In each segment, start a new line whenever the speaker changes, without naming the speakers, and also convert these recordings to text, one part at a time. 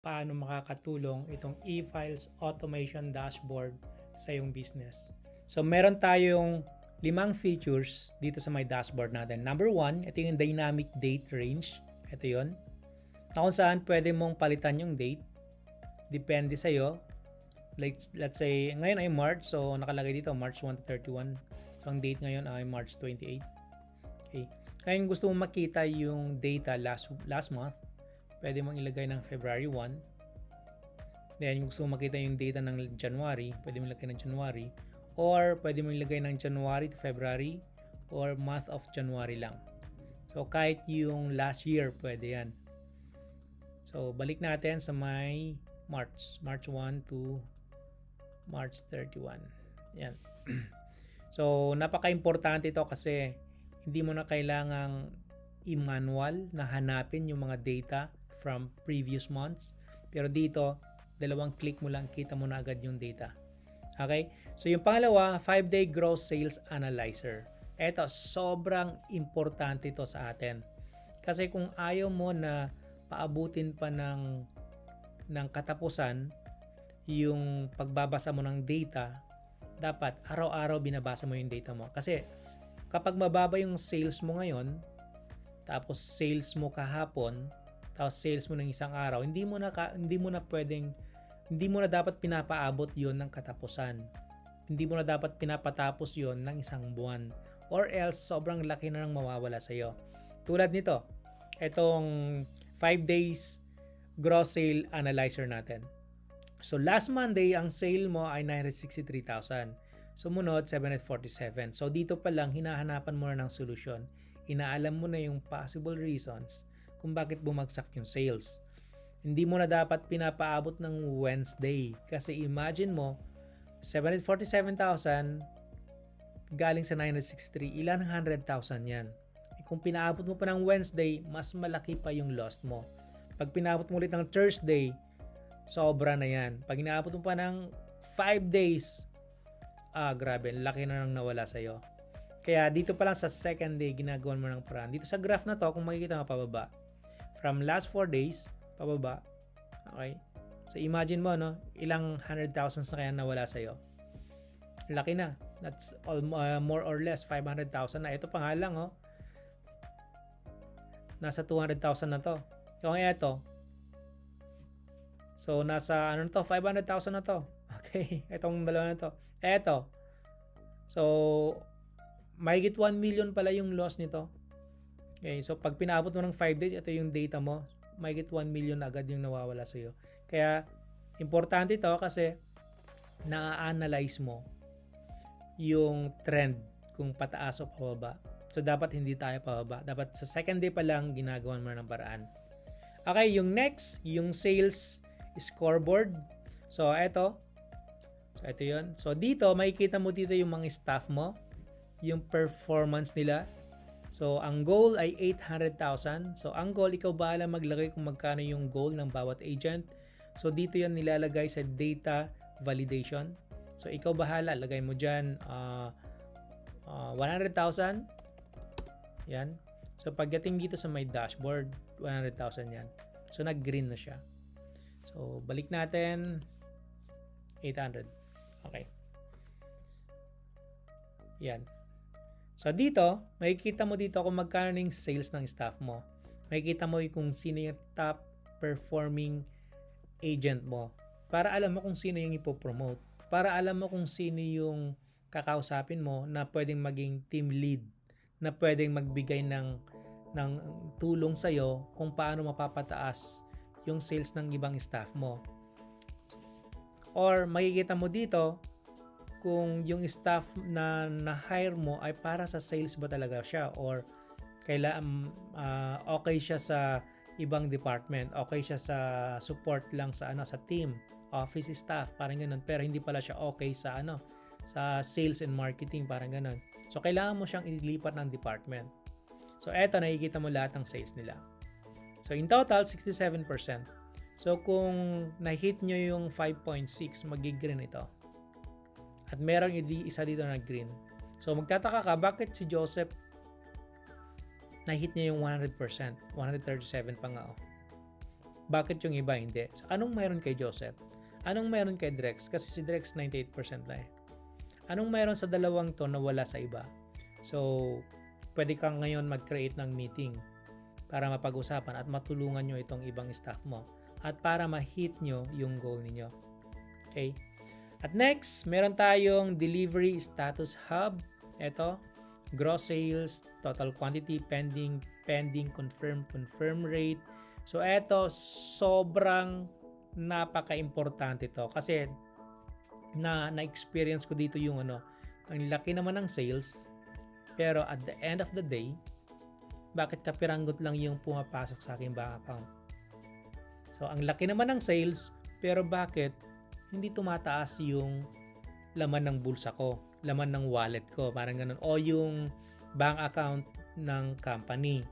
paano makakatulong itong e-files automation dashboard sa iyong business. So meron tayong 5 features dito sa my dashboard natin. Number 1, ito yung dynamic date range. Ito yun. Na kung saan pwede mong palitan yung date. Depende sa iyo. Let's say, ngayon ay March. So nakalagay dito March 1 to 31. So ang date ngayon ay March 28. Okay. Kaya kung gusto mong makita yung data last month, pwede mong ilagay ng February 1. Then kung gusto mong makita yung data ng January, pwede mong ilagay ng January. Or pwede mong ilagay ng January to February or month of January lang. So kahit yung last year, pwede yan. So balik natin sa may March 1 to March 31. Yan. So napaka-importante ito kasi hindi mo na kailangang i-manual na hanapin yung mga data from previous months. Pero dito, 2 click mo lang, kita mo na agad yung data. Okay? So yung pangalawa, 5-day gross sales analyzer. Ito, sobrang importante ito sa atin. Kasi kung ayaw mo na paabutin pa ng katapusan yung pagbabasa mo ng data, dapat araw-araw binabasa mo yung data mo. Kasi kapag mababa yung sales mo ngayon, tapos sales mo kahapon, tapos sales mo ng isang araw, hindi mo na dapat pinapaabot yon ng katapusan. Hindi mo na dapat pinapatapos yon ng isang buwan. Or else, sobrang laki na nang mawawala sa iyo. Tulad nito, itong 5 days gross sale analyzer natin. So last Monday, ang sale mo ay 963,000. Sumunod, 747. So dito pa lang, hinahanapan mo na ng solusyon. Inaalam mo na yung possible reasons kung bakit bumagsak yung sales. Hindi mo na dapat pinapaabot ng Wednesday. Kasi imagine mo, 747,000 galing sa 963, ilan 100,000 yan. Kung pinaabot mo pa ng Wednesday, mas malaki pa yung loss mo. Pag pinaabot mo ulit ng Thursday, sobra na yan. Pag inaabot mo pa ng 5 days, grabe, laki na nang nawala sa'yo. Kaya dito pa lang sa second day, ginagawan mo ng paraan. Dito sa graph na to, kung makikita mo pababa, from last 4 days, pababa. Okay? So imagine mo, no? Ilang 100,000 na kaya nawala sa'yo. Laki na. That's more or less 500,000 na. Ito pa nga lang, oh. Nasa 200,000 na to. Yung ito. So nasa 500,000 na to. Okay? Itong dalawa na to. Ito. So mahigit 1 million pala yung loss nito. Okay, so pag pinaabot mo ng 5 days, ito yung data mo, mahigit 1 million agad yung nawawala sa iyo. Kaya importante ito kasi na-analyze mo yung trend kung pataas o pababa. So dapat hindi tayo pababa. Dapat sa second day pa lang ginagawan mo ng paraan. Okay, yung next, yung sales scoreboard. So ito. So ito 'yon. So dito makikita mo dito yung mga staff mo, yung performance nila. So, ang goal ay 800,000. So, ang goal, ikaw bahala maglagay kung magkano yung goal ng bawat agent. So, dito yan nilalagay sa data validation. So, ikaw bahala. Lagay mo dyan 100,000. Yan. So, pagdating dito sa my dashboard, 100,000 yan. So, nag-green na siya. So, balik natin. 800. Okay. Yan. So dito, makikita mo dito kung magkano yung sales ng staff mo. Makikita mo kung sino yung top performing agent mo. Para alam mo kung sino yung ipopromote. Para alam mo kung sino yung kakausapin mo na pwedeng maging team lead. Na pwedeng magbigay ng tulong sa'yo kung paano mapapataas yung sales ng ibang staff mo. Or makikita mo dito kung yung staff na na-hire mo ay para sa sales ba talaga siya or okay siya sa ibang department, okay siya sa support lang sa team, office staff, parang ganoon, pero hindi pala siya okay sa sa sales and marketing, parang ganoon. So kailangan mo siyang ilipat ng department. So eto, nakikita mo lahat ng sales nila. So in total 67%. So kung na-hit nyo yung 5.6, magi-green ito. At merong isa dito na green. So magtataka ka, bakit si Joseph na-hit niya yung 100%? 137 pa nga. Bakit yung iba hindi? So, anong meron kay Joseph? Anong meron kay Drex? Kasi si Drex 98% lang eh. Anong meron sa dalawang to na wala sa iba? So, pwede kang ngayon mag-create ng meeting para mapag-usapan at matulungan nyo itong ibang staff mo at para ma-hit nyo yung goal ninyo. Okay? At next, meron tayong Delivery Status Hub. Ito, gross sales, total quantity, pending, confirm rate. So, ito, sobrang napaka-importante to kasi na-experience ko dito yung ang laki naman ng sales, pero at the end of the day, bakit kapiranggot lang yung pumapasok sa aking bank account? So, ang laki naman ng sales, pero bakit hindi tumataas yung laman ng bulsa ko, laman ng wallet ko, parang ganun, o yung bank account ng company.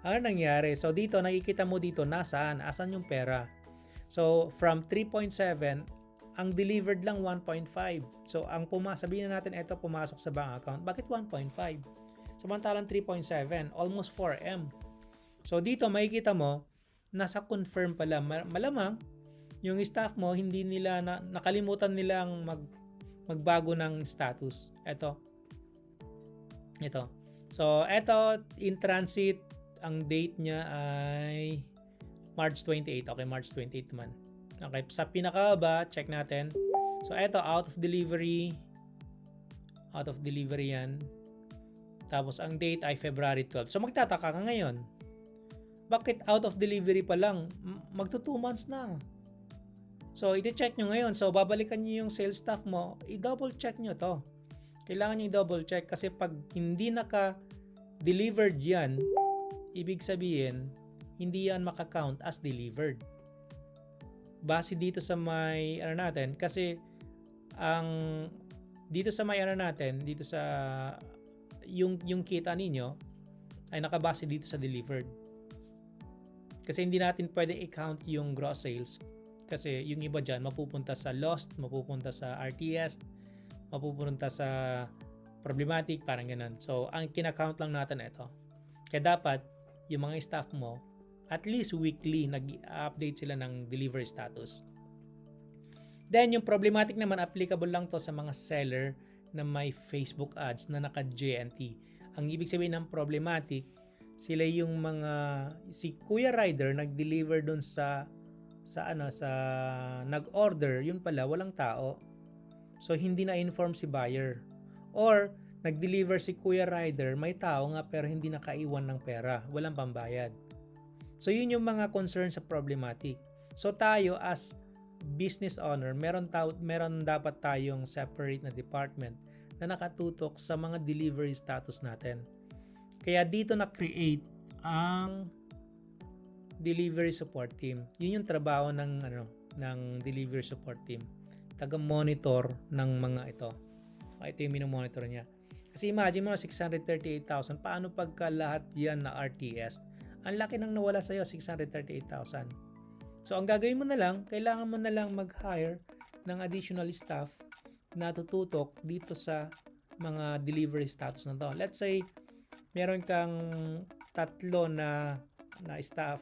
Ano nangyari? So, dito, nakikita mo dito, asan yung pera? So, from 3.7, ang delivered lang 1.5. So, sabihin na natin, ito pumasok sa bank account. Bakit 1.5? Samantalang 3.7, almost 4M. So, dito makikita mo, nasa confirm pala. Malamang, yung staff mo, hindi nila, nakalimutan nilang magbago ng status. Ito. So, ito, in transit, ang date niya ay March 28. Okay, March 28 naman. Okay, sa pinakababa, check natin. So, ito, out of delivery yan. Tapos, ang date ay February 12. So, magtataka ka ngayon. Bakit out of delivery pa lang? Magto 2 months na. So, i-check nyo ngayon. So, babalikan nyo yung sales staff mo. I-double check nyo to. Kailangan nyo i-double check kasi pag hindi naka-delivered yan, ibig sabihin, hindi yan maka-count as delivered. Base dito sa may natin, kasi dito sa may natin, dito sa yung kita ninyo ay nakabase dito sa delivered. Kasi hindi natin pwede i-count yung gross sales kasi yung iba dyan mapupunta sa lost, mapupunta sa RTS, mapupunta sa problematic, parang ganun. So, ang kinakount lang natin ito. Kaya dapat yung mga staff mo at least weekly nag-update sila ng delivery status. Then, yung problematic naman, applicable lang to sa mga seller na may Facebook ads na naka-JNT. Ang ibig sabihin ng problematic, sila yung si Kuya Rider nag-deliver dun sa nag-order, yun pala, walang tao. So, hindi na-inform si buyer. Or, nag-deliver si Kuya Rider, may tao nga pero hindi nakaiwan ng pera, walang pambayad. So, yun yung mga concern sa problematic. So, tayo as business owner, meron dapat tayong separate na department na nakatutok sa mga delivery status natin. Kaya dito na-create ang delivery support team. Yun yung trabaho ng delivery support team. Taga-monitor ng mga ito. Ito yung minomonitor niya. Kasi imagine mo 638,000. Paano pagka lahat yan na RTS? Ang laki nang nawala sa'yo, 638,000. So, ang gagawin mo na lang, kailangan mo na lang mag-hire ng additional staff na tututok dito sa mga delivery status na to. Let's say, meron kang 3 na staff.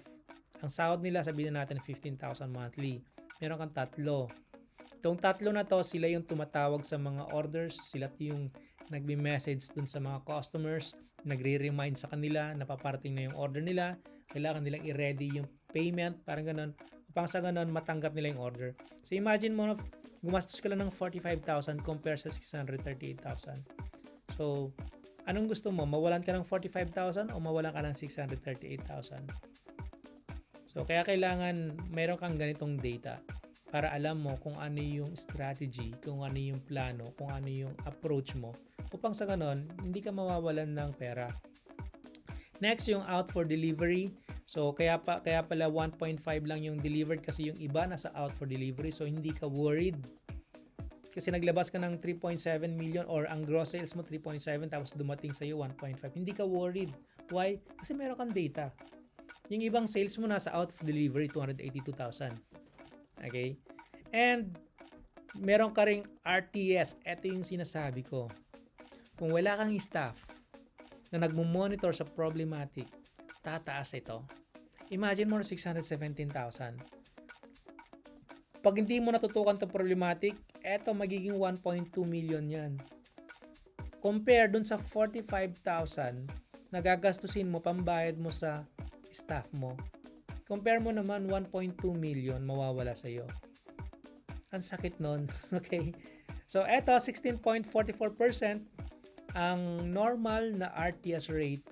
Ang sahod nila, sabihin natin 15,000 monthly. Meron kang 3. Itong 3 na to, sila yung tumatawag sa mga orders. Sila yung nagme-message dun sa mga customers, nagre-remind sa kanila na paparating na yung order nila, kailangan nilang i-ready yung payment, parang ganun, upang sa ganun matanggap nila yung order. So imagine mo na gumastos ka lang ng 45,000 compare sa 638,000. So anong gusto mo? Mawalan ka ng 45,000 o mawalan ka ng 638,000? So kaya kailangan meron kang ganitong data para alam mo kung ano yung strategy, kung ano yung plano, kung ano yung approach mo upang sa ganon, hindi ka mawawalan ng pera. Next, yung out for delivery. So, kaya pala 1.5 lang yung delivered kasi yung iba nasa out for delivery. So, hindi ka worried. Kasi naglabas ka ng 3.7 million or ang gross sales mo 3.7 tapos dumating sa'yo 1.5. Hindi ka worried. Why? Kasi meron kang data. Yung ibang sales mo nasa out for delivery, 282,000. Okay? And, meron ka ring RTS. Ito yung sinasabi ko. Kung wala kang staff na nagmo-monitor sa problematic, tataas ito. Imagine mo 617,000. Pag hindi mo natutukan to problematic, eto magiging 1.2 million yan. Compare dun sa 45,000 na gagastusin mo pambayad mo sa staff mo. Compare mo naman 1.2 million mawawala sa'yo. Ang sakit nun. Okay? So eto 16.44% ang normal na RTS rate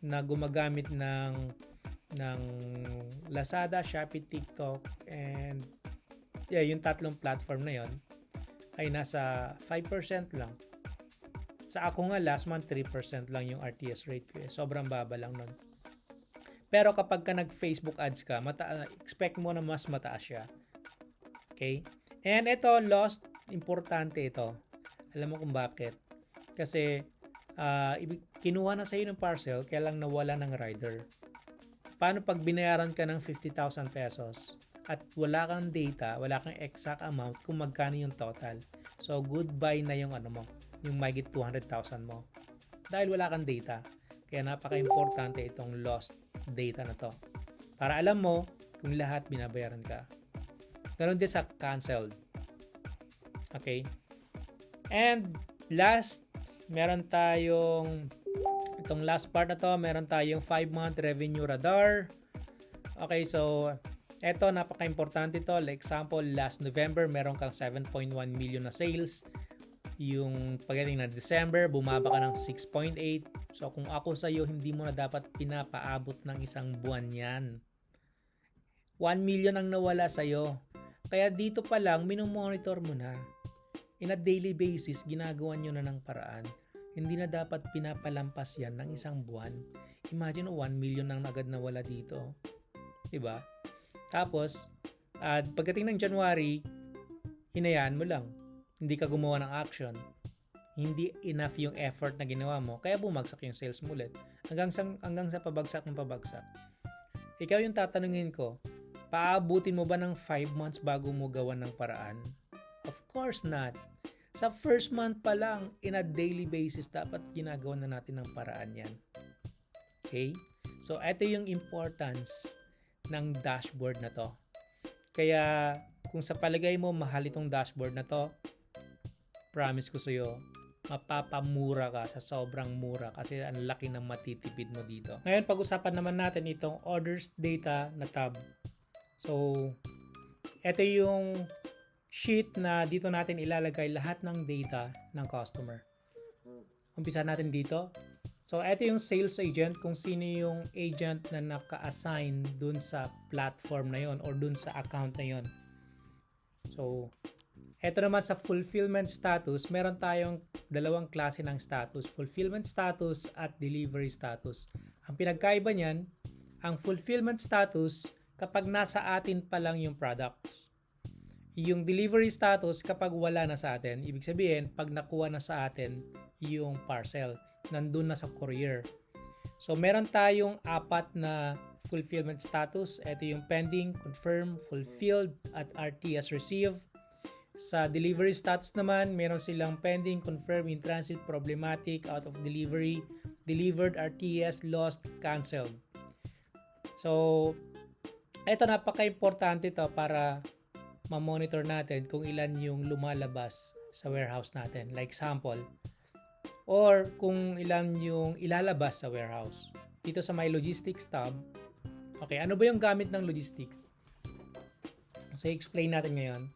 na gumagamit ng Lazada, Shopee, TikTok, and yung tatlong platform na yon ay nasa 5% lang. Sa ako nga last month 3% lang yung RTS rate ko. Sobrang baba lang nun. Pero kapag ka nag-Facebook ads ka, expect mo na mas mataas siya. Okay? And ito, lost, importante ito. Alam mo kung bakit? Kasi kinuha na sa'yo ng parcel, kaya lang nawala ng rider. Paano pag binayaran ka ng 50,000 pesos at wala kang data, wala kang exact amount kung magkano yung total? So, goodbye na yung yung mahigit 200,000 mo. Dahil wala kang data. Kaya napaka-importante itong lost data na to. Para alam mo kung lahat binabayaran ka. Ganon din sa canceled. Okay? And last, meron tayong itong last part na to, meron tayong 5-month revenue radar. Okay, so eto napaka-importante to. Like example, last November meron kang 7.1 million na sales. Yung pagdating na December, bumaba ka ng 6.8. So kung ako sa'yo, hindi mo na dapat pinapaabot ng isang buwan yan. 1 million ang nawala sa'yo. Kaya dito pa lang, minumonitor mo na. In a daily basis, ginagawa nyo na ng paraan. Hindi na dapat pinapalampas yan ng isang buwan. Imagine 1 million ang agad nawala dito. Diba? Tapos, pagdating ng January, hinayaan mo lang. Hindi ka gumawa ng action. Hindi enough yung effort na ginawa mo, kaya bumagsak yung sales mo ulit. Hanggang sa pabagsak ng pabagsak. Ikaw yung tatanungin ko, paabutin mo ba ng 5 months bago mo gawa ng paraan? Of course not. Sa first month pa lang, in a daily basis, dapat ginagawa na natin ng paraan yan. Okay? So, ito yung importance ng dashboard na to. Kaya, kung sa palagay mo, mahal itong dashboard na to, promise ko sa'yo, mapapamura ka sa sobrang mura kasi ang laki ng matitipid mo dito. Ngayon, pag-usapan naman natin itong orders data na tab. So, ito yung sheet na dito natin ilalagay lahat ng data ng customer. Umpisa natin dito. So, ito yung sales agent, kung sino yung agent na naka-assign dun sa platform na yon or dun sa account na yon. So, ito naman sa fulfillment status, meron tayong dalawang klase ng status, fulfillment status at delivery status. Ang pinagkaiba niyan, ang fulfillment status kapag nasa atin pa lang yung products. Yung delivery status kapag wala na sa atin, ibig sabihin pag nakuha na sa atin yung parcel, nandun na sa courier. So meron tayong 4 na fulfillment status. Ito yung pending, confirm, fulfilled at RTS received. Sa delivery status naman, meron silang pending, confirm, in transit, problematic, out of delivery, delivered, RTS, lost, canceled. So ito napaka-importante to para ma-monitor natin kung ilan yung lumalabas sa warehouse natin. Like sample. Or kung ilan yung ilalabas sa warehouse. Dito sa my logistics tab. Okay, ano ba yung gamit ng logistics? So, explain natin ngayon.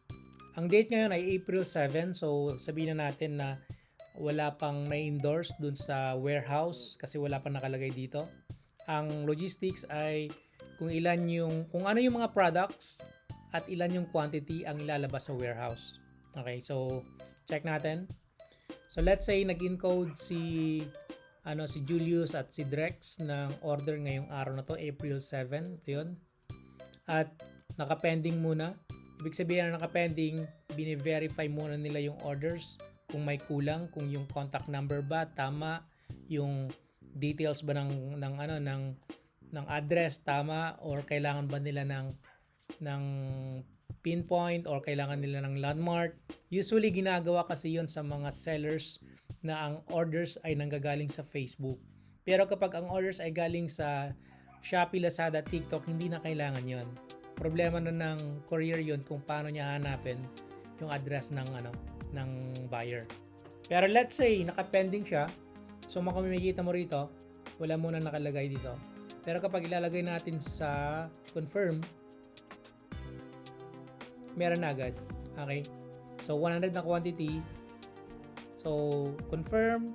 Ang date ngayon ay April 7. So, sabihin na natin na wala pang na-endorse dun sa warehouse kasi wala pang nakalagay dito. Ang logistics ay kung ano yung mga products at ilan yung quantity ang ilalabas sa warehouse. Okay, so check natin. So let's say nag-encode si Julius at si Drex ng order ngayong araw na to, April 7, ito yun. At naka-pending muna. Ibig sabihin na naka-pending, bini-verify muna nila yung orders kung may kulang, kung yung contact number ba tama, yung details ba ng address tama, or kailangan ba nila ng pinpoint or kailangan nila ng landmark. Usually ginagawa kasi yon sa mga sellers na ang orders ay nanggagaling sa Facebook. Pero kapag ang orders ay galing sa Shopee, Lazada, TikTok, hindi na kailangan yon. Problema na ng courier yon kung paano niya hanapin yung address ng ng buyer. Pero let's say naka-pending siya, so makikita mo rito, wala muna nakalagay dito. Pero kapag ilalagay natin sa confirm, meron na agad. Okay? So 100 na quantity. So confirm,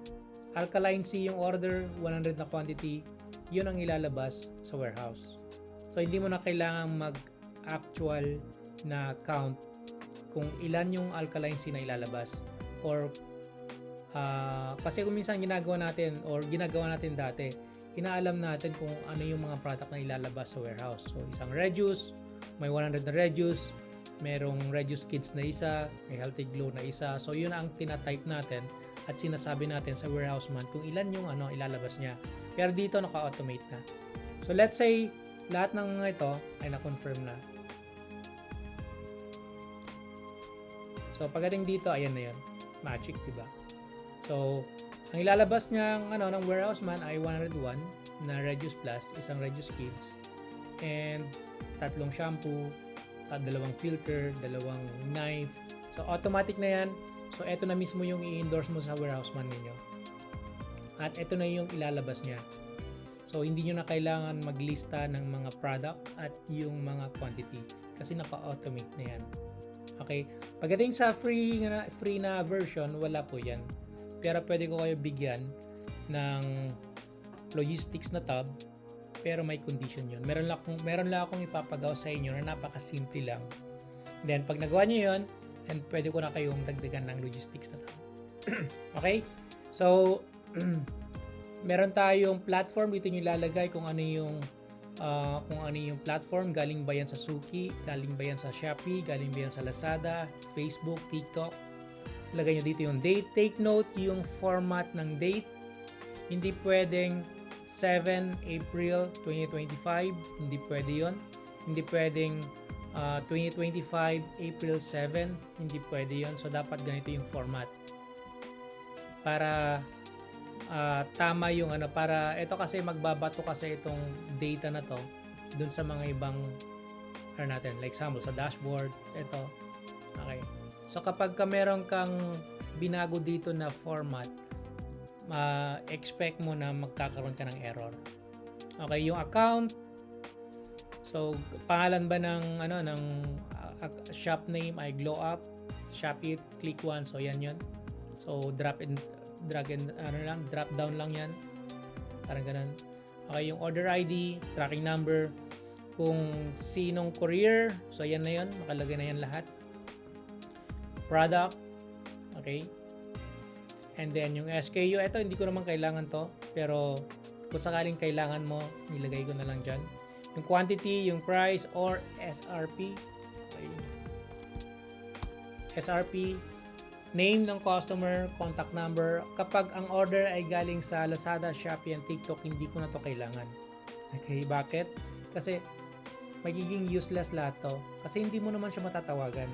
alkaline C yung order, 100 na quantity, yun ang ilalabas sa warehouse. So hindi mo na kailangang mag-actual na count kung ilan yung alkaline C na ilalabas. Or kasi kung minsan ginagawa natin dati, inaalam natin kung ano yung mga product na ilalabas sa warehouse. So isang reduce, may 100 na reduce, merong reduce kids na isa, may healthy glow na isa. So yun ang tina-type natin at sinasabi natin sa warehouse man kung ilan yung ilalabas niya. Pero dito naka-automate na. So let's say lahat ng ito ay na-confirm na. So pagdating dito, ayan na yun. Magic, diba? So ang ilalabas niyang ng warehouse man ay 101 na reduce plus, isang reduce kids, and 3 shampoo, 2 filter, 2 knife. So automatic na yan. So eto na mismo yung i-endorse mo sa warehouse man ninyo. At eto na yung ilalabas niya. So hindi nyo na kailangan maglista ng mga product at yung mga quantity kasi naka-automate na yan. Okay? Pagdating sa free na version, wala po yan. Pero pwede ko kayo bigyan ng logistics na tab, pero may condition yun. Meron lang akong ipapagawa sa inyo na napakasimple lang. Then pag nagawa nyo yun, and pwede ko na kayong dagdagan ng logistics na tab. Okay? So meron tayong platform, dito nyo ilalagay kung ano yung platform. Galing ba yan sa Suki, galing ba yan sa Shopee, galing ba yan sa Lazada, Facebook, TikTok. Lagay nyo dito yung date. Take note yung format ng date. Hindi pwedeng 7 April 2025, hindi pwede yon. Hindi pwedeng 2025 April 7, hindi pwede yon. So dapat ganito yung format para tama yung para ito kasi magbabato kasi itong data na to dun sa mga ibang natin, like example sa dashboard ito. Okay, so kapag meron kang binago dito na format, expect mo na magkakaroon ka ng error. Okay, yung account, so pangalan ba ng shop name ay Glow Up, Shopee, click 1, so yan yun. So drag and drop down lang yan. Parang ganun. Okay, yung order ID, tracking number, kung sinong courier, so yan na yun, makalagay na yan lahat. Product, okay. And then yung SKU, ito hindi ko naman kailangan to, pero kung sakaling kailangan mo, nilagay ko na lang dyan. Yung quantity, yung price, or SRP. Okay. SRP, name ng customer, contact number. Kapag ang order ay galing sa Lazada, Shopee, and TikTok, hindi ko na to kailangan. Okay, bakit? Kasi magiging useless lahat to. Kasi hindi mo naman siya matatawagan.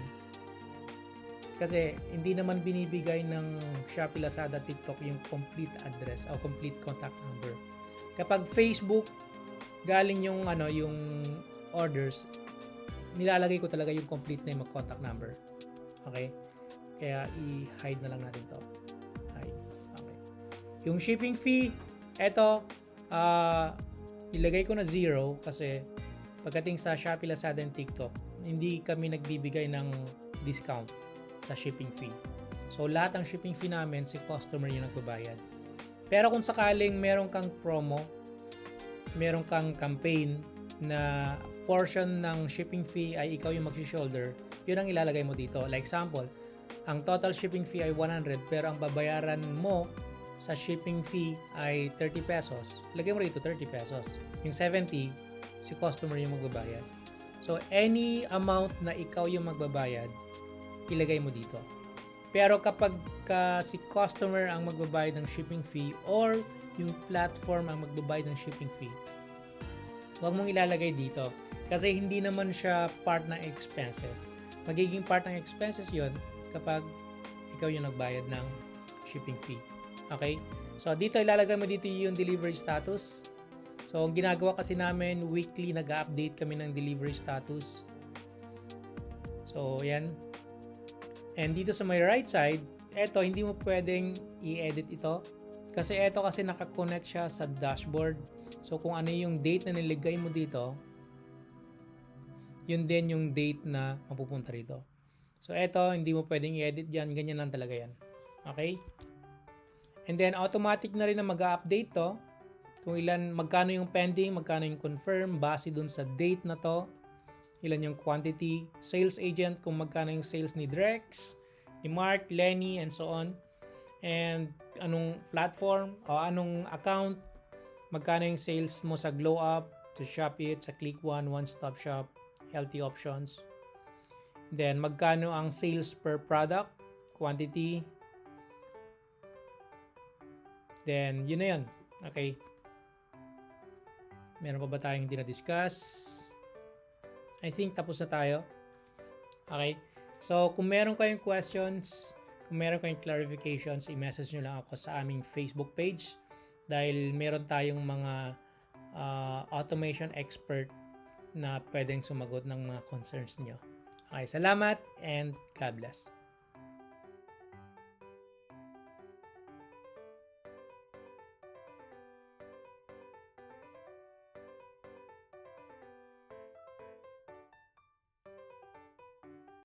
Kasi hindi naman binibigay ng Shopee, Lazada, TikTok yung complete address o complete contact number. Kapag Facebook, galing yung yung orders, nilalagay ko talaga yung complete name at contact number. Okay? Kaya i-hide na lang natin to. Hide. Okay. Yung shipping fee, eto, ilagay ko na 0 kasi pagdating sa Shopee, Lazada, and TikTok, hindi kami nagbibigay ng discount sa shipping fee. So, lahat ng shipping fee namin, si customer yung nagbabayad. Pero kung sakaling meron kang promo, meron kang campaign na portion ng shipping fee ay ikaw yung mag-shoulder, yun ang ilalagay mo dito. Like example, ang total shipping fee ay 100 pero ang babayaran mo sa shipping fee ay 30 pesos. Lagay mo rito 30 pesos. Yung 70, si customer yung magbabayad. So, any amount na ikaw yung magbabayad, ilagay mo dito. Pero kapag si customer ang magbabayad ng shipping fee or yung platform ang magbabayad ng shipping fee, huwag mong ilalagay dito. Kasi hindi naman siya part ng expenses. Magiging part ng expenses yon kapag ikaw yung nagbayad ng shipping fee. Okay? So, dito ilalagay mo dito yung delivery status. So, ang ginagawa kasi namin, weekly nag-update kami ng delivery status. So, yan. And dito sa my right side, eto, hindi mo pwedeng i-edit ito. Kasi eto kasi nakakonect siya sa dashboard. So, kung ano yung date na niligay mo dito, yun din yung date na mapupunta rito. So, eto, hindi mo pwedeng i-edit yan. Ganyan lang talaga yan. Okay? And then, automatic na rin na mag-update to. Kung ilan, magkano yung pending, magkano yung confirm, base dun sa date na to. Ilan yung quantity, sales agent, kung magkano yung sales ni Drex, ni Mark, Lenny, and so on. And anong platform o anong account, magkano yung sales mo sa Glow Up, sa Shopee, sa Click One, One Stop Shop, Healthy Options. Then magkano ang sales per product, quantity. Then yun na yun. Okay. Meron pa ba tayong hindi na-discuss? I think tapos na tayo. Okay. So kung meron kayong questions, kung meron kayong clarifications, i-message nyo lang ako sa aming Facebook page dahil meron tayong mga automation expert na pwedeng sumagot ng mga concerns nyo. Okay, salamat and God bless.